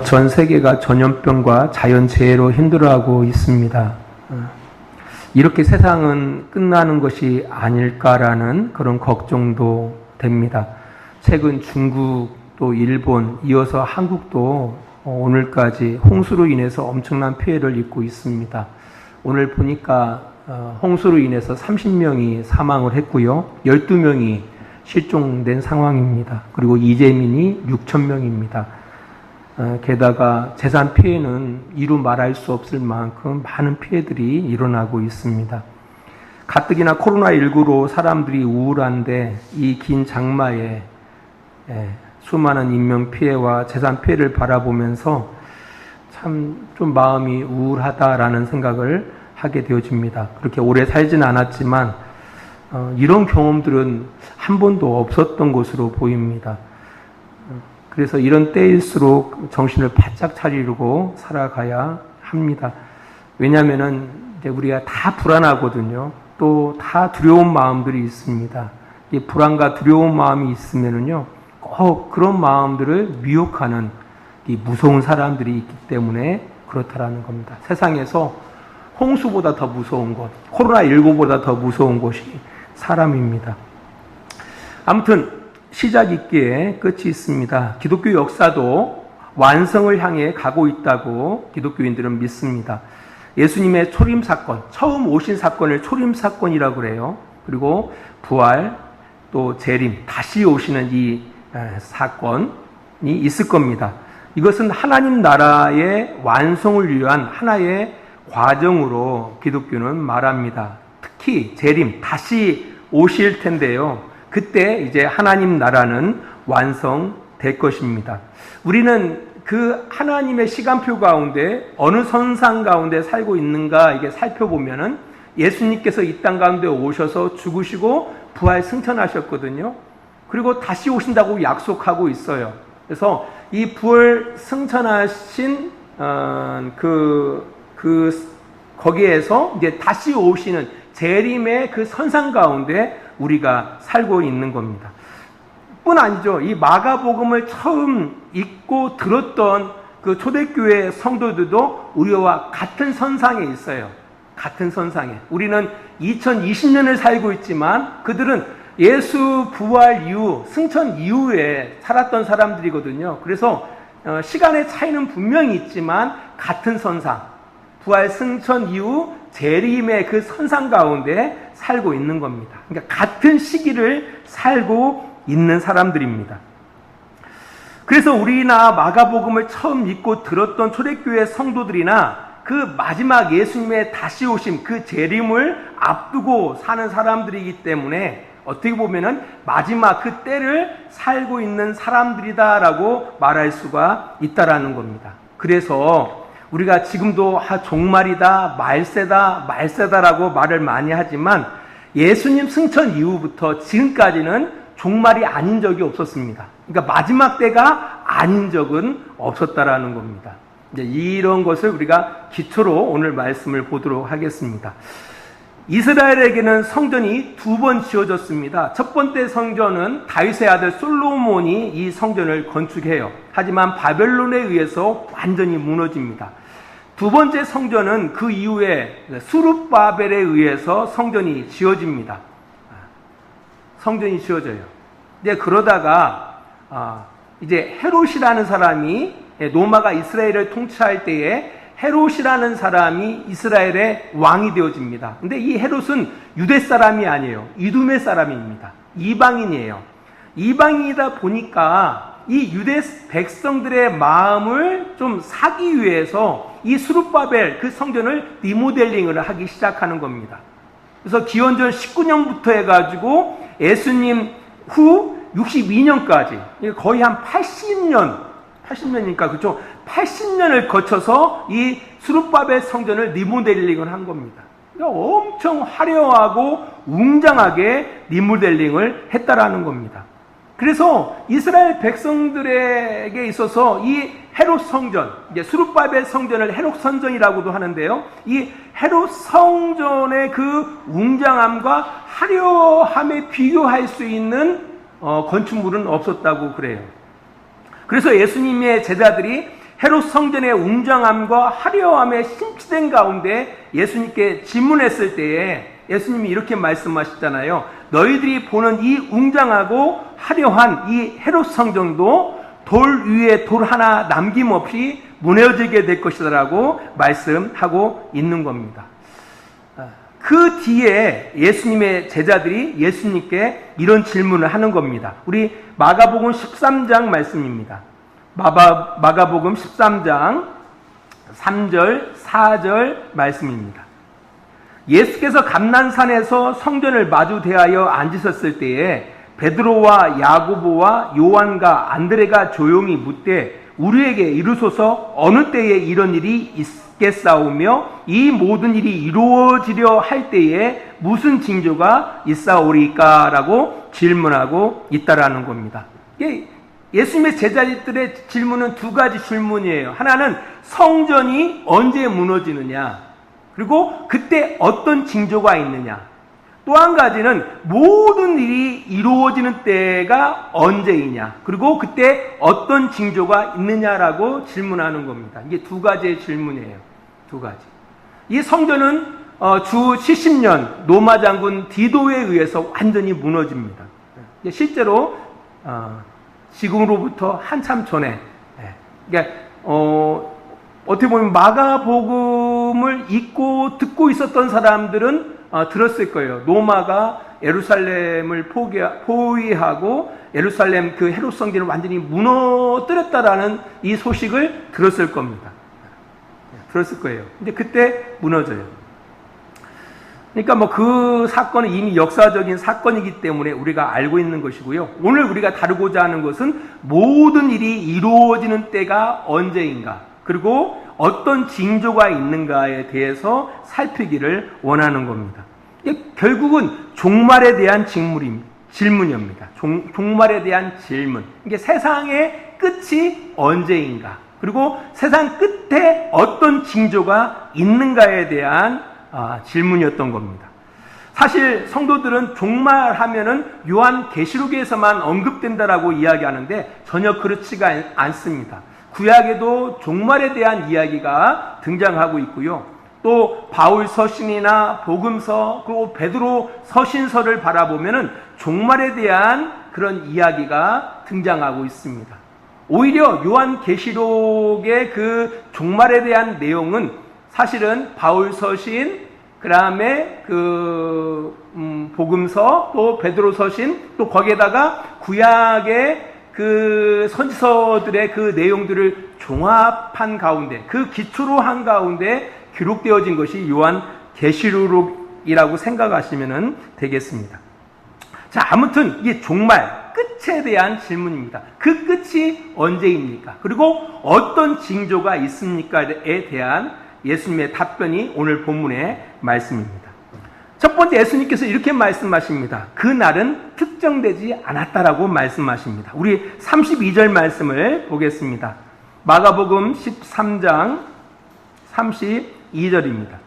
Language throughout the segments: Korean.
전 세계가 전염병과 자연재해로 힘들어하고 있습니다. 이렇게 세상은 끝나는 것이 아닐까라는 그런 걱정도 됩니다. 최근 중국 또 일본 이어서 한국도 오늘까지 홍수로 인해서 엄청난 피해를 입고 있습니다. 오늘 보니까 홍수로 인해서 30명이 사망을 했고요. 12명이 실종된 상황입니다. 그리고 이재민이 6,000명입니다. 게다가 재산 피해는 이루 말할 수 없을 만큼 많은 피해들이 일어나고 있습니다. 가뜩이나 코로나19로 사람들이 우울한데 이 긴 장마에 수많은 인명피해와 재산 피해를 바라보면서 참 좀 마음이 우울하다라는 생각을 하게 되어집니다. 그렇게 오래 살진 않았지만 이런 경험들은 한 번도 없었던 것으로 보입니다. 그래서 이런 때일수록 정신을 바짝 차리고 살아가야 합니다. 왜냐하면은 이제 우리가 다 불안하거든요. 또 다 두려운 마음들이 있습니다. 이 불안과 두려운 마음이 있으면은요, 꼭 그런 마음들을 미혹하는 이 무서운 사람들이 있기 때문에 그렇다라는 겁니다. 세상에서 홍수보다 더 무서운 것, 코로나19보다 더 무서운 것이 사람입니다. 아무튼 시작 있기에 끝이 있습니다. 기독교 역사도 완성을 향해 가고 있다고 기독교인들은 믿습니다. 예수님의 초림 사건, 처음 오신 사건을 초림 사건이라고 그래요. 그리고 부활, 또 재림, 다시 오시는 이 사건이 있을 겁니다. 이것은 하나님 나라의 완성을 위한 하나의 과정으로 기독교는 말합니다. 특히 재림, 다시 오실 텐데요. 그때 이제 하나님 나라는 완성될 것입니다. 우리는 그 하나님의 시간표 가운데 어느 선상 가운데 살고 있는가 이게 살펴보면은 예수님께서 이 땅 가운데 오셔서 죽으시고 부활 승천하셨거든요. 그리고 다시 오신다고 약속하고 있어요. 그래서 이 부활 승천하신 거기에서 이제 다시 오시는 재림의 그 선상 가운데 우리가 살고 있는 겁니다. 뿐 아니죠. 이 마가복음을 처음 읽고 들었던 그 초대교회 성도들도 우리와 같은 선상에 있어요. 같은 선상에. 우리는 2020년을 살고 있지만 그들은 예수 부활 이후, 승천 이후에 살았던 사람들이거든요. 그래서 시간의 차이는 분명히 있지만 같은 선상, 부활 승천 이후 재림의 그 선상 가운데 살고 있는 겁니다. 그러니까 같은 시기를 살고 있는 사람들입니다. 그래서 우리나 마가복음을 처음 읽고 들었던 초대교회 성도들이나 그 마지막 예수님의 다시 오심, 그 재림을 앞두고 사는 사람들이기 때문에 어떻게 보면은 마지막 그 때를 살고 있는 사람들이다라고 말할 수가 있다라는 겁니다. 그래서 우리가 지금도 종말이다, 말세다라고 말을 많이 하지만 예수님 승천 이후부터 지금까지는 종말이 아닌 적이 없었습니다. 그러니까 마지막 때가 아닌 적은 없었다라는 겁니다. 이제 이런 것을 우리가 기초로 오늘 말씀을 보도록 하겠습니다. 이스라엘에게는 성전이 두 번 지어졌습니다. 첫 번째 성전은 다윗의 아들 솔로몬이 이 성전을 건축해요. 하지만 바벨론에 의해서 완전히 무너집니다. 두 번째 성전은 그 이후에 수룹바벨에 의해서 성전이 지어집니다. 성전이 지어져요. 이제 그러다가 이제 헤롯이라는 사람이 로마가 이스라엘을 통치할 때에 헤롯이라는 사람이 이스라엘의 왕이 되어집니다. 근데 이 헤롯은 유대 사람이 아니에요. 이두메 사람입니다. 이방인이에요. 이방인이다 보니까 이 유대 백성들의 마음을 좀 사기 위해서 이 수룹바벨 그 성전을 리모델링을 하기 시작하는 겁니다. 그래서 기원전 19년부터 해가지고 예수님 후 62년까지 거의 한 80년이니까 그렇죠. 80년을 거쳐서 이 수룹바벨 성전을 리모델링을 한 겁니다. 그러니까 엄청 화려하고 웅장하게 리모델링을 했다라는 겁니다. 그래서 이스라엘 백성들에게 있어서 이 헤롯 성전, 이제 수룹바벨 성전을 헤롯 성전이라고도 하는데요. 이 헤롯 성전의 그 웅장함과 화려함에 비교할 수 있는 건축물은 없었다고 그래요. 그래서 예수님의 제자들이 헤롯 성전의 웅장함과 화려함에 심취된 가운데 예수님께 질문했을 때에 예수님이 이렇게 말씀하셨잖아요. 너희들이 보는 이 웅장하고 화려한 이 헤롯 성전도 돌 위에 돌 하나 남김없이 무너지게 될 것이라고 말씀하고 있는 겁니다. 그 뒤에 예수님의 제자들이 예수님께 이런 질문을 하는 겁니다. 우리 마가복음 13장 말씀입니다. 마가복음 13장 3절 4절 말씀입니다. 예수께서 감난산에서 성전을 마주 대하여 앉으셨을 때에 베드로와 야고보와 요한과 안드레가 조용히 묻되 우리에게 이르소서 어느 때에 이런 일이 있겠사오며 이 모든 일이 이루어지려 할 때에 무슨 징조가 있사오리까? 라고 질문하고 있다라는 겁니다. 예수님의 제자들의 질문은 두 가지 질문이에요. 하나는 성전이 언제 무너지느냐, 그리고 그때 어떤 징조가 있느냐. 또 한 가지는 모든 일이 이루어지는 때가 언제이냐, 그리고 그때 어떤 징조가 있느냐라고 질문하는 겁니다. 이게 두 가지의 질문이에요. 두 가지. 이 성전은 주 70년 로마 장군 디도에 의해서 완전히 무너집니다. 실제로 지금으로부터 한참 전에, 그러니까 어떻게 보면 마가복음을 읽고 듣고 있었던 사람들은 들었을 거예요. 로마가 예루살렘을 포위하고 예루살렘 그 헤롯 성전을 완전히 무너뜨렸다라는 이 소식을 들었을 겁니다. 들었을 거예요. 근데 그때 무너져요. 그러니까 뭐 그 사건은 이미 역사적인 사건이기 때문에 우리가 알고 있는 것이고요. 오늘 우리가 다루고자 하는 것은 모든 일이 이루어지는 때가 언제인가, 그리고 어떤 징조가 있는가에 대해서 살피기를 원하는 겁니다. 결국은 종말에 대한 질문입니다. 종말에 대한 질문. 이게 세상의 끝이 언제인가, 그리고 세상 끝에 어떤 징조가 있는가에 대한 질문이었던 겁니다. 사실 성도들은 종말하면은 요한계시록에서만 언급된다라고 이야기하는데 전혀 그렇지가 않습니다. 구약에도 종말에 대한 이야기가 등장하고 있고요. 또 바울 서신이나 복음서, 그리고 베드로 서신서를 바라보면은 종말에 대한 그런 이야기가 등장하고 있습니다. 오히려 요한계시록의 그 종말에 대한 내용은 사실은 바울 서신, 그 다음에 복음서, 또 베드로 서신, 또 거기에다가 구약의 그 선지서들의 그 내용들을 종합한 가운데, 그 기초로 한 가운데 기록되어진 것이 요한계시록이라고 생각하시면 되겠습니다. 자, 아무튼 이게 종말, 끝에 대한 질문입니다. 그 끝이 언제입니까? 그리고 어떤 징조가 있습니까?에 대한 예수님의 답변이 오늘 본문의 말씀입니다. 첫 번째, 예수님께서 이렇게 말씀하십니다. 그 날은 특정되지 않았다라고 말씀하십니다. 우리 32절 말씀을 보겠습니다. 마가복음 13장 32절입니다.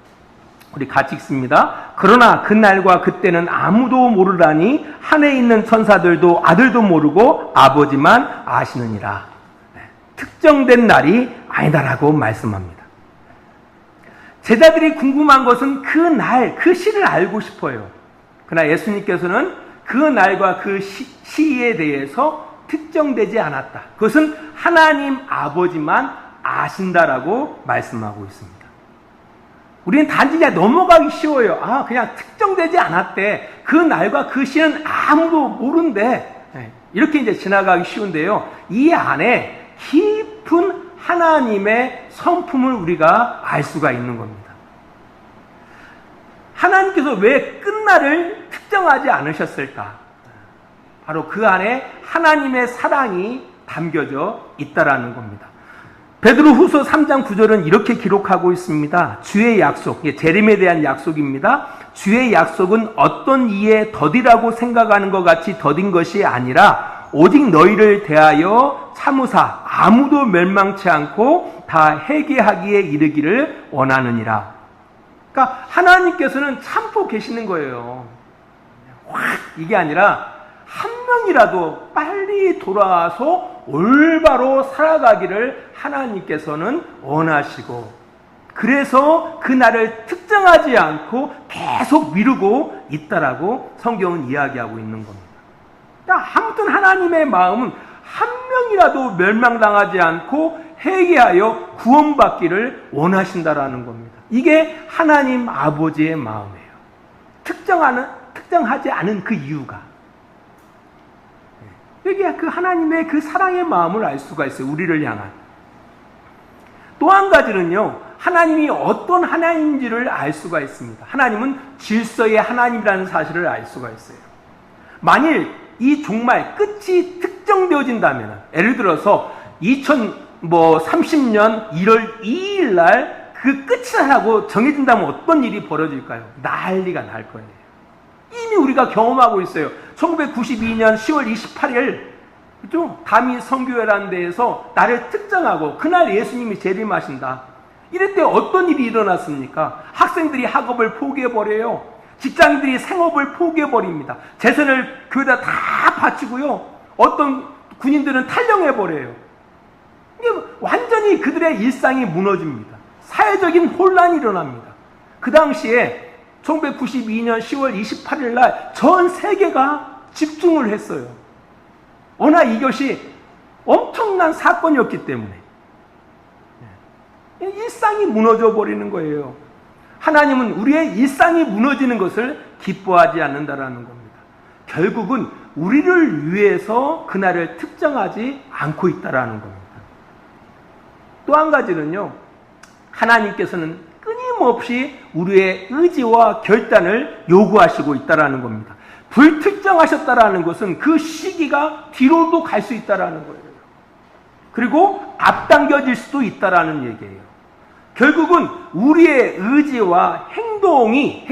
우리 같이 읽습니다. 그러나 그날과 그때는 아무도 모르라니 하늘에 있는 천사들도 아들도 모르고 아버지만 아시느니라. 특정된 날이 아니다라고 말씀합니다. 제자들이 궁금한 것은 그 날, 그 시를 알고 싶어요. 그러나 예수님께서는 그 날과 그 시에 대해서 특정되지 않았다. 그것은 하나님 아버지만 아신다라고 말씀하고 있습니다. 우리는 단지 그냥 넘어가기 쉬워요. 그냥 특정되지 않았대. 그 날과 그 시는 아무도 모른대. 이렇게 이제 지나가기 쉬운데요. 이 안에 깊은 하나님의 성품을 우리가 알 수가 있는 겁니다. 하나님께서 왜 끝날을 특정하지 않으셨을까? 바로 그 안에 하나님의 사랑이 담겨져 있다라는 겁니다. 베드로후서 3장 9절은 이렇게 기록하고 있습니다. 주의 약속, 재림에 대한 약속입니다. 주의 약속은 어떤 이의 덫이라고 생각하는 것 같이 덫인 것이 아니라 오직 너희를 대하여 참으사 아무도 멸망치 않고 다 회개하기에 이르기를 원하느니라. 그러니까 하나님께서는 참고 계시는 거예요. 확 이게 아니라 한 명이라도 빨리 돌아와서 올바로 살아가기를 하나님께서는 원하시고, 그래서 그날을 특정하지 않고 계속 미루고 있다라고 성경은 이야기하고 있는 겁니다. 아무튼 하나님의 마음은 한 명이라도 멸망당하지 않고 회개하여 구원받기를 원하신다라는 겁니다. 이게 하나님 아버지의 마음이에요. 특정하지 않은 그 이유가. 여기에 그 하나님의 그 사랑의 마음을 알 수가 있어요. 우리를 향한. 또 한 가지는요, 하나님이 어떤 하나님인지를 알 수가 있습니다. 하나님은 질서의 하나님이라는 사실을 알 수가 있어요. 만일 이 종말 끝이 특정되어진다면, 예를 들어서 2030년 1월 2일 날 그 끝이라고 정해진다면 어떤 일이 벌어질까요? 난리가 날 거예요. 이미 우리가 경험하고 있어요. 1992년 10월 28일 그죠? 다미 선교회라는 데에서 나를 특정하고 그날 예수님이 재림하신다. 이럴 때 어떤 일이 일어났습니까? 학생들이 학업을 포기해버려요. 직장인들이 생업을 포기해버립니다. 재산을 교회에다 다 바치고요. 어떤 군인들은 탈영해버려요. 이게 완전히 그들의 일상이 무너집니다. 사회적인 혼란이 일어납니다. 그 당시에 1992년 10월 28일 날 전 세계가 집중을 했어요. 워낙 이것이 엄청난 사건이었기 때문에. 일상이 무너져 버리는 거예요. 하나님은 우리의 일상이 무너지는 것을 기뻐하지 않는다라는 겁니다. 결국은 우리를 위해서 그날을 특정하지 않고 있다라는 겁니다. 또 한 가지는요, 하나님께서는 끊임없이 우리의 의지와 결단을 요구하시고 있다라는 겁니다. 불특정하셨다라는 것은 그 시기가 뒤로도 갈 수 있다라는 거예요. 그리고 앞당겨질 수도 있다라는 얘기예요. 결국은 우리의 의지와 행동이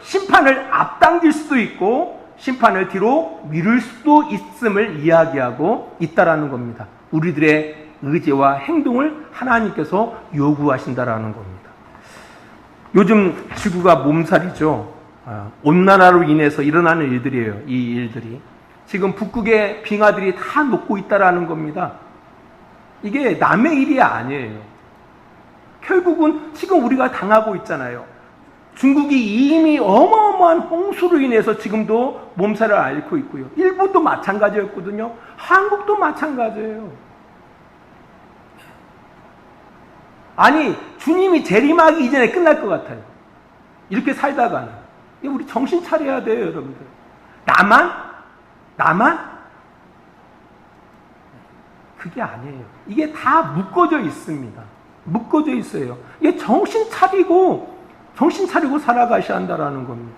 심판을 앞당길 수도 있고 심판을 뒤로 미룰 수도 있음을 이야기하고 있다라는 겁니다. 우리들의 의지와 행동을 하나님께서 요구하신다라는 겁니다. 요즘 지구가 몸살이죠. 온난화로 인해서 일어나는 일들이에요. 이 일들이 지금 북극의 빙하들이 다 녹고 있다라는 겁니다. 이게 남의 일이 아니에요. 결국은 지금 우리가 당하고 있잖아요. 중국이 이미 어마어마한 홍수로 인해서 지금도 몸살을 앓고 있고요. 일본도 마찬가지였거든요. 한국도 마찬가지예요. 아니, 주님이 재림하기 이전에 끝날 것 같아요. 이렇게 살다가는. 우리 정신 차려야 돼요, 여러분들. 나만? 그게 아니에요. 이게 다 묶어져 있습니다. 묶어져 있어요. 이게 정신 차리고 살아가셔야 한다라는 겁니다.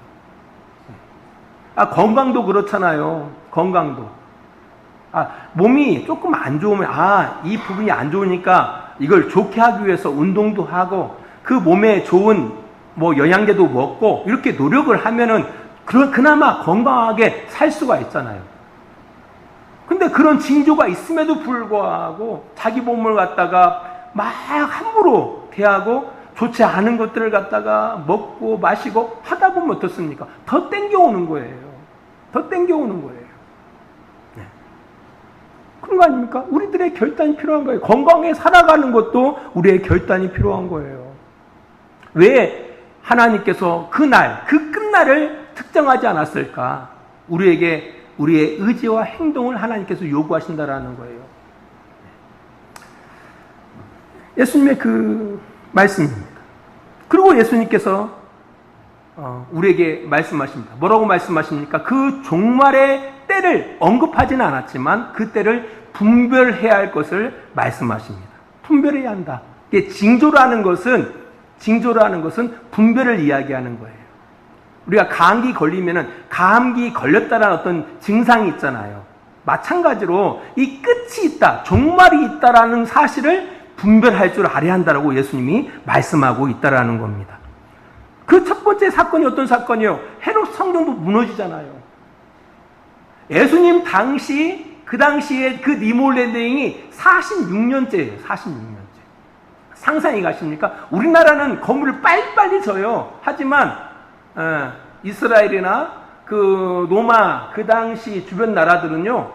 건강도 그렇잖아요. 건강도. 몸이 조금 안 좋으면, 이 부분이 안 좋으니까 이걸 좋게 하기 위해서 운동도 하고, 그 몸에 좋은 영양제도 먹고, 이렇게 노력을 하면은, 그나마 건강하게 살 수가 있잖아요. 근데 그런 징조가 있음에도 불구하고, 자기 몸을 갖다가 막 함부로 대하고, 좋지 않은 것들을 갖다가 먹고 마시고 하다 보면 어떻습니까? 더 땡겨오는 거예요. 네. 그런 거 아닙니까? 우리들의 결단이 필요한 거예요. 건강에 살아가는 것도 우리의 결단이 필요한 거예요. 왜 하나님께서 그 끝날을 특정하지 않았을까? 우리에게 우리의 의지와 행동을 하나님께서 요구하신다라는 거예요. 예수님의 그 말씀입니다. 그리고 예수님께서 우리에게 말씀하십니다. 뭐라고 말씀하십니까? 그 종말의 때를 언급하지는 않았지만 그 때를 분별해야 할 것을 말씀하십니다. 분별해야 한다. 징조라는 것은 분별을 이야기하는 거예요. 우리가 감기 걸리면은 감기 걸렸다는 어떤 증상이 있잖아요. 마찬가지로 이 끝이 있다, 종말이 있다라는 사실을 분별할 줄 알아야 한다라고 예수님이 말씀하고 있다라는 겁니다. 그 첫 번째 사건이 어떤 사건이요? 헤롯 성전도 무너지잖아요. 예수님 그 당시에 그 니몰레대행이 46년째예요. 46년째. 상상이 가십니까? 우리나라는 건물을 빨리빨리 져요. 하지만 이스라엘이나 그 로마 그 당시 주변 나라들은요,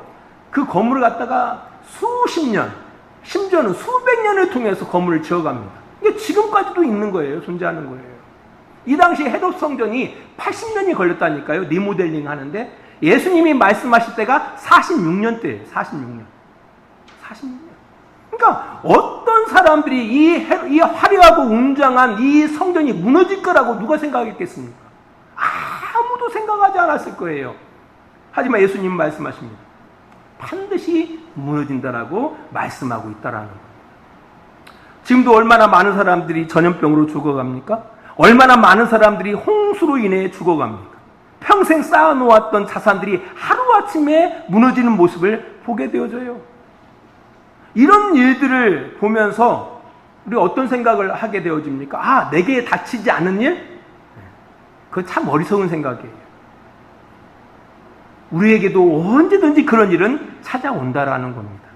그 건물을 갖다가 수십 년, 심지어는 수백 년을 통해서 건물을 지어갑니다. 이게 지금까지도 있는 거예요. 존재하는 거예요. 이 당시 헤롯 성전이 80년이 걸렸다니까요. 리모델링 하는데 예수님이 말씀하실 때가 46년대예요. 46년. 그러니까 어떤 사람들이 이 화려하고 웅장한 이 성전이 무너질 거라고 누가 생각했겠습니까? 아무도 생각하지 않았을 거예요. 하지만 예수님 말씀하십니다. 반드시 무너진다라고 말씀하고 있다라는 거예요. 지금도 얼마나 많은 사람들이 전염병으로 죽어갑니까? 얼마나 많은 사람들이 홍수로 인해 죽어갑니까? 평생 쌓아놓았던 자산들이 하루아침에 무너지는 모습을 보게 되어져요. 이런 일들을 보면서 우리 어떤 생각을 하게 되어집니까? 내게 닥치지 않은 일? 그건 참 어리석은 생각이에요. 우리에게도 언제든지 그런 일은 찾아온다라는 겁니다.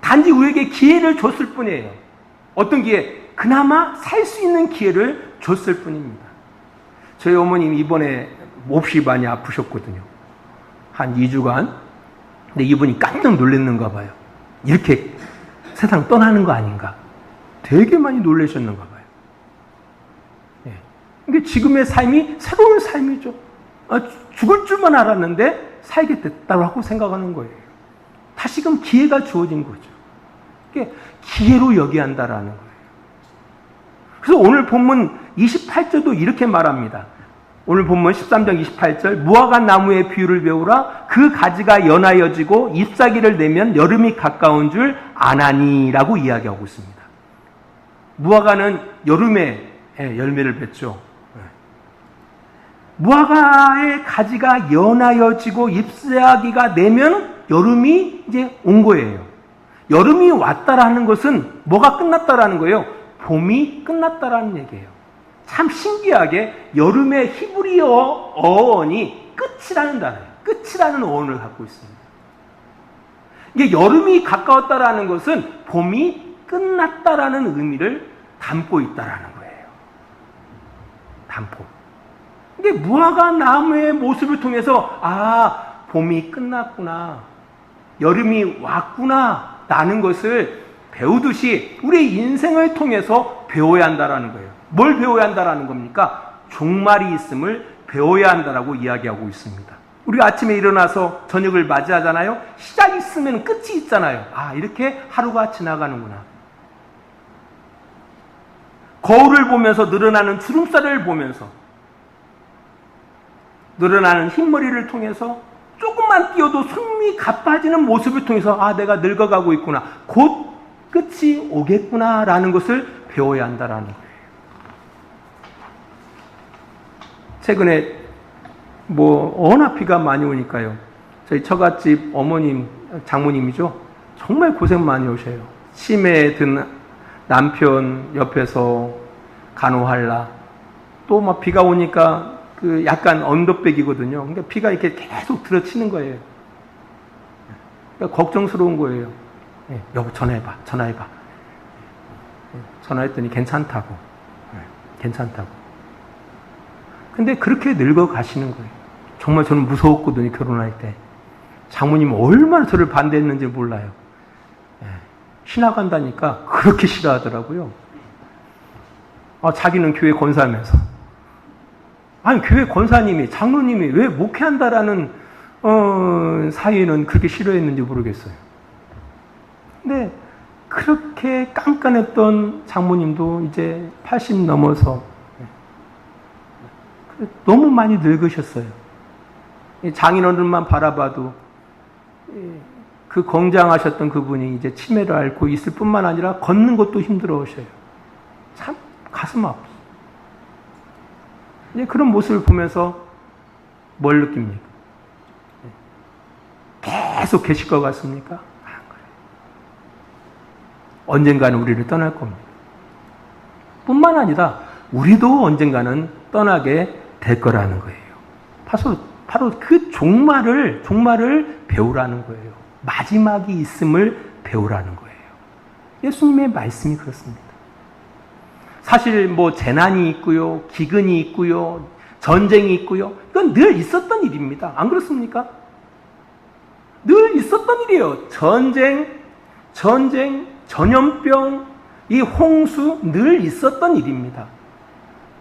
단지 우리에게 기회를 줬을 뿐이에요. 어떤 기회? 그나마 살 수 있는 기회를 줬을 뿐입니다. 저희 어머님이 이번에 몹시 많이 아프셨거든요. 한 2주간. 근데 이분이 깜짝 놀랐는가 봐요. 이렇게 세상 떠나는 거 아닌가. 되게 많이 놀라셨는가 봐요. 그러니까 지금의 삶이 새로운 삶이죠. 죽을 줄만 알았는데 살게 됐다고 생각하는 거예요. 다시금 기회가 주어진 거죠. 그러니까 기회로 여겨야 한다라는 거예요. 그래서 오늘 본문 28절도 이렇게 말합니다. 오늘 본문 13장 28절 무화과 나무의 비유를 배우라. 그 가지가 연하여지고 잎사귀를 내면 여름이 가까운 줄 아나니라고 이야기하고 있습니다. 무화과는 여름에 열매를 맺죠. 무화과의 가지가 연하여지고 잎사귀가 내면 여름이 이제 온 거예요. 여름이 왔다라는 것은 뭐가 끝났다라는 거예요? 봄이 끝났다라는 얘기예요. 참 신기하게 여름의 히브리어 어원이 끝이라는 단어예요. 끝이라는 어원을 갖고 있습니다. 이게 여름이 가까웠다라는 것은 봄이 끝났다라는 의미를 담고 있다라는 거예요. 담고. 이게 무화과 나무의 모습을 통해서 봄이 끝났구나. 여름이 왔구나. 라는 것을 배우듯이 우리의 인생을 통해서 배워야 한다라는 거예요. 뭘 배워야 한다라는 겁니까? 종말이 있음을 배워야 한다라고 이야기하고 있습니다. 우리가 아침에 일어나서 저녁을 맞이하잖아요. 시작이 있으면 끝이 있잖아요. 이렇게 하루가 지나가는구나. 거울을 보면서 늘어나는 주름살을 보면서 늘어나는 흰머리를 통해서 조금만 뛰어도 숨이 가빠지는 모습을 통해서 내가 늙어가고 있구나. 곧 끝이 오겠구나라는 것을 배워야 한다라는 거예요. 최근에 워낙 비가 많이 오니까요. 저희 처갓집 어머님, 장모님이죠. 정말 고생 많이 오셔요. 치매에 든 남편 옆에서 간호하려. 또 막 비가 오니까 약간 언덕백이거든요. 그러니까 비가 이렇게 계속 들어치는 거예요. 그러니까 걱정스러운 거예요. 여보 전화해봐. 전화했더니 괜찮다고. 괜찮다고. 근데 그렇게 늙어 가시는 거예요. 정말 저는 무서웠거든요. 결혼할 때. 장모님 얼마나 저를 반대했는지 몰라요. 신학 간다니까 그렇게 싫어하더라고요. 자기는 교회 권사면서. 교회 권사님이, 장로님이 왜 목회한다라는 사이에는 그렇게 싫어했는지 모르겠어요. 근데 그렇게 깐깐했던 장모님도 이제 80 넘어서 너무 많이 늙으셨어요. 장인어른만 바라봐도 그 건장하셨던 그분이 이제 치매를 앓고 있을 뿐만 아니라 걷는 것도 힘들어하셔요. 참 가슴 아프죠. 이제 그런 모습을 보면서 뭘 느낍니까? 계속 계실 것 같습니까? 언젠가는 우리를 떠날 겁니다. 뿐만 아니라 우리도 언젠가는 떠나게 될 거라는 거예요. 바로 그 종말을 배우라는 거예요. 마지막이 있음을 배우라는 거예요. 예수님의 말씀이 그렇습니다. 사실 재난이 있고요, 기근이 있고요, 전쟁이 있고요. 이건 늘 있었던 일입니다. 안 그렇습니까? 늘 있었던 일이에요. 전쟁, 전염병, 이 홍수 늘 있었던 일입니다.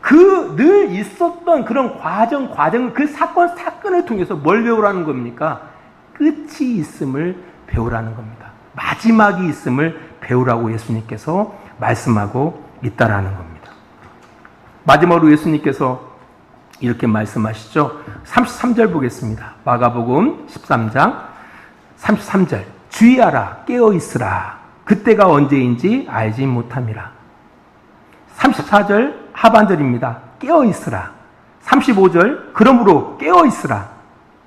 그 늘 있었던 그런 과정, 그 사건을 통해서 뭘 배우라는 겁니까? 끝이 있음을 배우라는 겁니다. 마지막이 있음을 배우라고 예수님께서 말씀하고 있다라는 겁니다. 마지막으로 예수님께서 이렇게 말씀하시죠. 33절 보겠습니다. 마가복음 13장 33절. 주의하라, 깨어있으라. 그때가 언제인지 알지 못함이라. 34절 하반절입니다. 깨어있으라. 35절 그러므로 깨어있으라.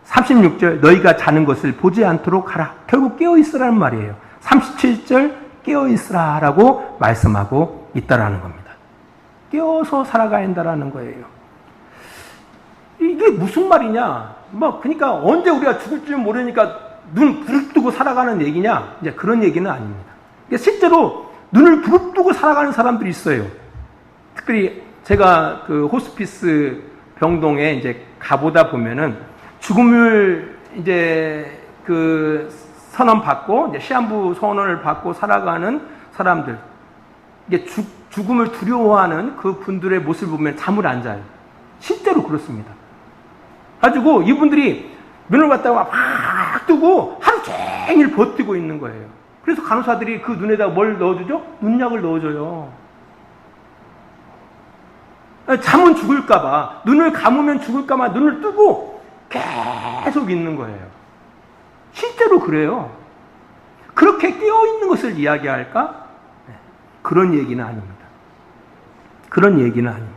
36절 너희가 자는 것을 보지 않도록 하라. 결국 깨어있으라는 말이에요. 37절 깨어있으라 라고 말씀하고 있다라는 겁니다. 깨어서 살아가야 한다라는 거예요. 이게 무슨 말이냐? 그러니까 언제 우리가 죽을 줄 모르니까 눈 부릅뜨고 살아가는 얘기냐? 이제 그런 얘기는 아닙니다. 실제로 눈을 부릅뜨고 살아가는 사람들이 있어요. 특별히 제가 그 호스피스 병동에 이제 가보다 보면은 죽음을 이제 그 선언 받고 이제 시한부 선언을 받고 살아가는 사람들, 이게 죽음을 두려워하는 그 분들의 모습을 보면 잠을 안 자요. 실제로 그렇습니다. 가지고 이분들이 눈을 갖다가 막 뜨고 하루 종일 버티고 있는 거예요. 그래서 간호사들이 그 눈에다 뭘 넣어주죠? 눈약을 넣어줘요. 잠은 죽을까봐, 눈을 감으면 죽을까봐 눈을 뜨고 계속 있는 거예요. 실제로 그래요. 그렇게 깨어있는 것을 이야기할까? 그런 얘기는 아닙니다. 그런 얘기는 아닙니다.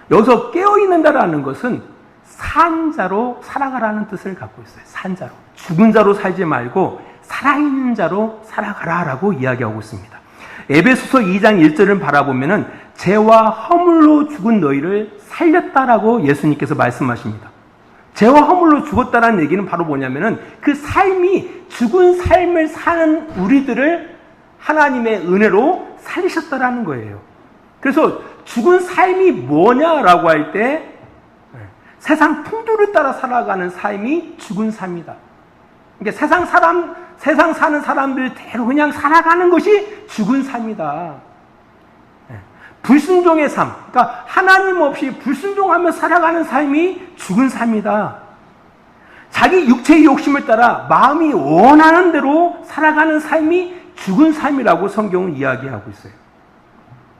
여기서 깨어있는다라는 것은 산자로 살아가라는 뜻을 갖고 있어요. 산자로. 죽은 자로 살지 말고 살아있는 자로 살아가라라고 이야기하고 있습니다. 에베소서 2장 1절을 바라보면은 죄와 허물로 죽은 너희를 살렸다라고 예수님께서 말씀하십니다. 죄와 허물로 죽었다라는 얘기는 바로 뭐냐면은 그 삶이 죽은 삶을 사는 우리들을 하나님의 은혜로 살리셨다라는 거예요. 그래서 죽은 삶이 뭐냐라고 할 때 세상 풍조를 따라 살아가는 삶이 죽은 삶이다. 그러니까 세상 사는 사람들대로 그냥 살아가는 것이 죽은 삶이다. 불순종의 삶, 그러니까 하나님 없이 불순종하며 살아가는 삶이 죽은 삶이다. 자기 육체의 욕심을 따라 마음이 원하는 대로 살아가는 삶이 죽은 삶이라고 성경은 이야기하고 있어요.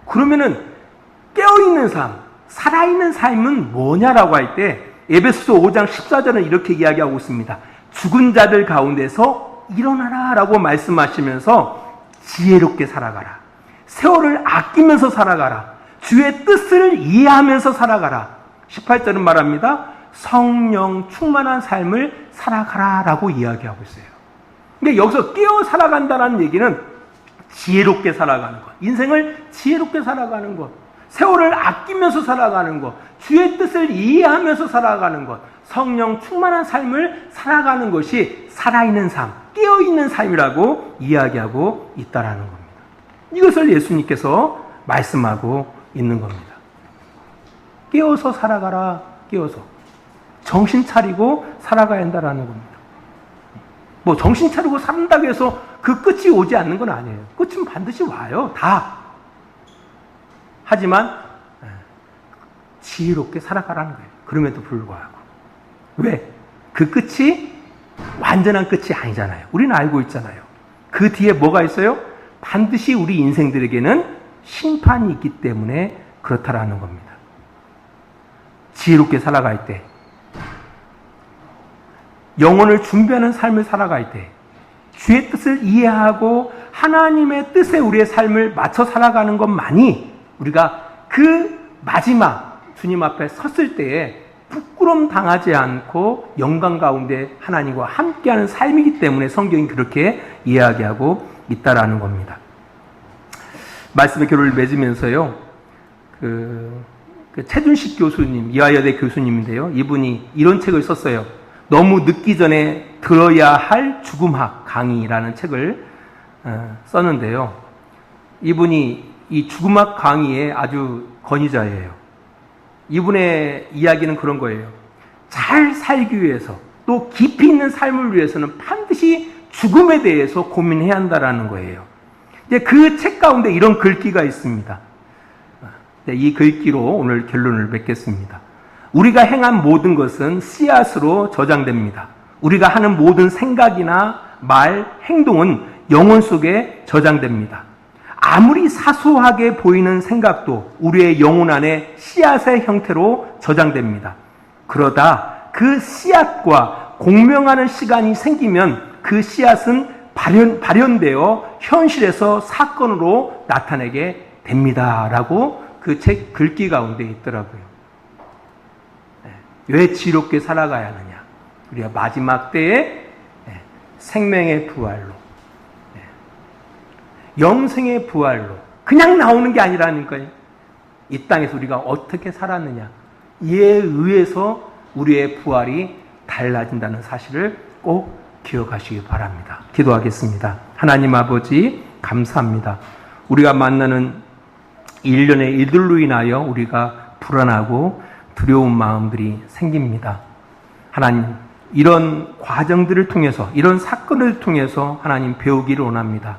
그러면은 깨어있는 삶, 살아있는 삶은 뭐냐라고 할 때 에베소서 5장 14절은 이렇게 이야기하고 있습니다. 죽은 자들 가운데서 일어나라 라고 말씀하시면서 지혜롭게 살아가라. 세월을 아끼면서 살아가라. 주의 뜻을 이해하면서 살아가라. 18절은 말합니다. 성령 충만한 삶을 살아가라 라고 이야기하고 있어요. 근데 여기서 깨어 살아간다는 얘기는 지혜롭게 살아가는 것, 인생을 지혜롭게 살아가는 것, 세월을 아끼면서 살아가는 것, 주의 뜻을 이해하면서 살아가는 것, 성령 충만한 삶을 살아가는 것이 살아있는 삶, 깨어있는 삶이라고 이야기하고 있다라는 겁니다. 이것을 예수님께서 말씀하고 있는 겁니다. 깨어서 살아가라, 깨어서. 정신 차리고 살아가야 한다라는 겁니다. 정신 차리고 산다고 해서 그 끝이 오지 않는 건 아니에요. 끝은 반드시 와요. 다. 하지만 지혜롭게 살아가라는 거예요. 그럼에도 불구하고. 왜? 그 끝이 완전한 끝이 아니잖아요. 우리는 알고 있잖아요. 그 뒤에 뭐가 있어요? 반드시 우리 인생들에게는 심판이 있기 때문에 그렇다라는 겁니다. 지혜롭게 살아갈 때, 영혼을 준비하는 삶을 살아갈 때, 주의 뜻을 이해하고 하나님의 뜻에 우리의 삶을 맞춰 살아가는 것만이 우리가 그 마지막 주님 앞에 섰을 때에 부끄럼 당하지 않고 영광 가운데 하나님과 함께하는 삶이기 때문에 성경이 그렇게 이야기하고 있다라는 겁니다. 말씀의 교류를 맺으면서요, 그 최준식 교수님, 이화여대 교수님인데요, 이분이 이런 책을 썼어요. 너무 늦기 전에 들어야 할 죽음학 강의라는 책을 썼는데요. 이분이 이 죽음학 강의의 아주 권위자예요. 이분의 이야기는 그런 거예요. 잘 살기 위해서, 또 깊이 있는 삶을 위해서는 반드시 죽음에 대해서 고민해야 한다라는 거예요. 이제 그 책 가운데 이런 글귀가 있습니다. 이 글귀로 오늘 결론을 맺겠습니다. 우리가 행한 모든 것은 씨앗으로 저장됩니다. 우리가 하는 모든 생각이나 말, 행동은 영혼 속에 저장됩니다. 아무리 사소하게 보이는 생각도 우리의 영혼 안에 씨앗의 형태로 저장됩니다. 그러다 그 씨앗과 공명하는 시간이 생기면 그 씨앗은 발현되어 현실에서 사건으로 나타내게 됩니다. 라고 그 책 글귀 가운데 있더라고요. 왜 지롭게 살아가야 하느냐? 우리가 마지막 때에 생명의 부활로, 영생의 부활로 그냥 나오는 게 아니라니까요. 이 땅에서 우리가 어떻게 살았느냐, 이에 의해서 우리의 부활이 달라진다는 사실을 꼭 기억하시기 바랍니다. 기도하겠습니다. 하나님 아버지, 감사합니다. 우리가 만나는 일련의 일들로 인하여 우리가 불안하고 두려운 마음들이 생깁니다. 하나님, 이런 과정들을 통해서, 이런 사건을 통해서 하나님 배우기를 원합니다.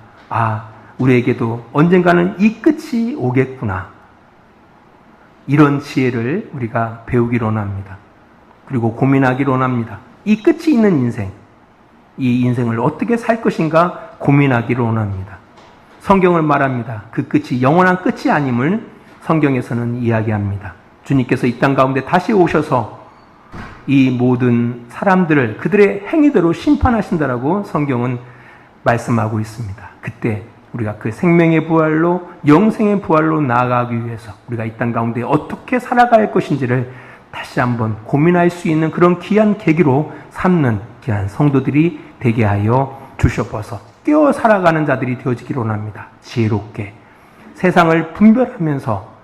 우리에게도 언젠가는 이 끝이 오겠구나. 이런 지혜를 우리가 배우기를 원합니다. 그리고 고민하기를 원합니다. 이 끝이 있는 인생, 이 인생을 어떻게 살 것인가 고민하기를 원합니다. 성경을 말합니다. 그 끝이 영원한 끝이 아님을 성경에서는 이야기합니다. 주님께서 이 땅 가운데 다시 오셔서 이 모든 사람들을 그들의 행위대로 심판하신다라고 성경은 말씀하고 있습니다. 그때 우리가 그 생명의 부활로, 영생의 부활로 나아가기 위해서 우리가 이 땅 가운데 어떻게 살아갈 것인지를 다시 한번 고민할 수 있는 그런 귀한 계기로 삼는 귀한 성도들이 되게 하여 주셔서 깨어 살아가는 자들이 되어지기를 원합니다. 지혜롭게 세상을 분별하면서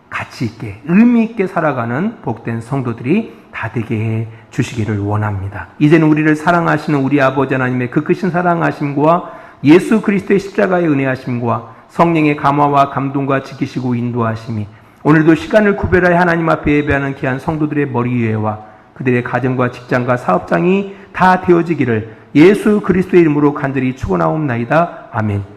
가치 있게 의미 있게 살아가는 복된 성도들이 다 되게 해 주시기를 원합니다. 이제는 우리를 사랑하시는 우리 아버지 하나님의 그 크신 사랑하심과 예수 그리스도의 십자가의 은혜하심과 성령의 감화와 감동과 지키시고 인도하심이 오늘도 시간을 구별하여 하나님 앞에 예배하는 귀한 성도들의 머리 위에와 그들의 가정과 직장과 사업장이 다 되어지기를 예수 그리스도의 이름으로 간절히 축원하옵나이다. 아멘.